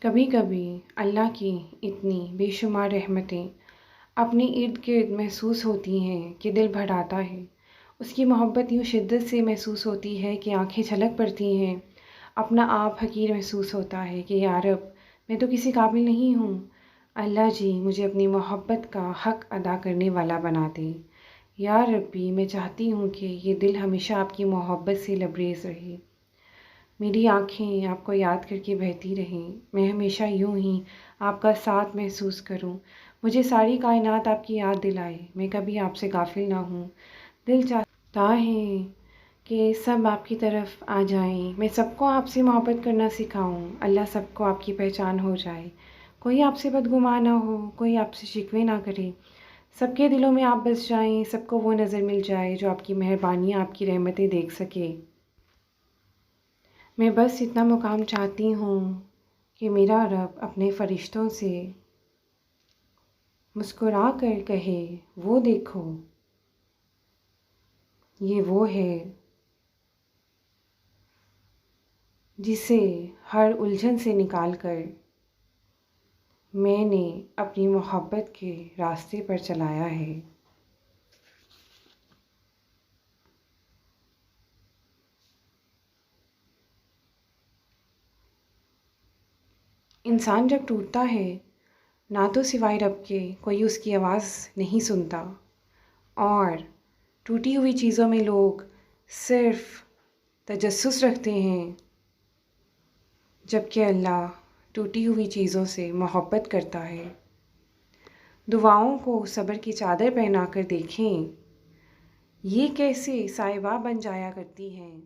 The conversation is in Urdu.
کبھی کبھی اللہ کی اتنی بے شمار رحمتیں اپنے ارد گرد محسوس ہوتی ہیں کہ دل بھر آتا ہے۔ اس کی محبت یوں شدت سے محسوس ہوتی ہے کہ آنکھیں چھلک پڑتی ہیں، اپنا آپ حقیر محسوس ہوتا ہے کہ یا رب میں تو کسی قابل نہیں ہوں۔ اللہ جی مجھے اپنی محبت کا حق ادا کرنے والا بنا دے۔ یا ربی میں چاہتی ہوں کہ یہ دل ہمیشہ آپ کی محبت سے لبریز رہے، میری آنکھیں آپ کو یاد کر کے بہتی رہیں، میں ہمیشہ یوں ہی آپ کا ساتھ محسوس کروں، مجھے ساری کائنات آپ کی یاد دلائے، میں کبھی آپ سے غافل نہ ہوں۔ دل چاہتا ہے کہ سب آپ کی طرف آ جائیں، میں سب کو آپ سے محبت کرنا سکھاؤں، اللہ سب کو آپ کی پہچان ہو جائے، کوئی آپ سے بدگمان نہ ہو، کوئی آپ سے شکوے نہ کرے، سب کے دلوں میں آپ بس جائیں، سب کو وہ نظر مل جائے جو آپ کی مہربانیاں، آپ کی رحمتیں دیکھ سکے۔ میں بس اتنا مقام چاہتی ہوں کہ میرا رب اپنے فرشتوں سے مسکرا کر کہے، وہ دیکھو، یہ وہ ہے جسے ہر الجھن سے نکال کر میں نے اپنی محبت کے راستے پر چلایا ہے۔ انسان جب ٹوٹتا ہے نہ تو سوائے رب کے کوئی اس کی آواز نہیں سنتا، اور ٹوٹی ہوئی چیزوں میں لوگ صرف تجسس رکھتے ہیں، جبکہ اللہ ٹوٹی ہوئی چیزوں سے محبت کرتا ہے۔ دعاؤں کو صبر کی چادر پہنا کر دیکھیں، یہ کیسے سائبہ بن جایا کرتی ہیں۔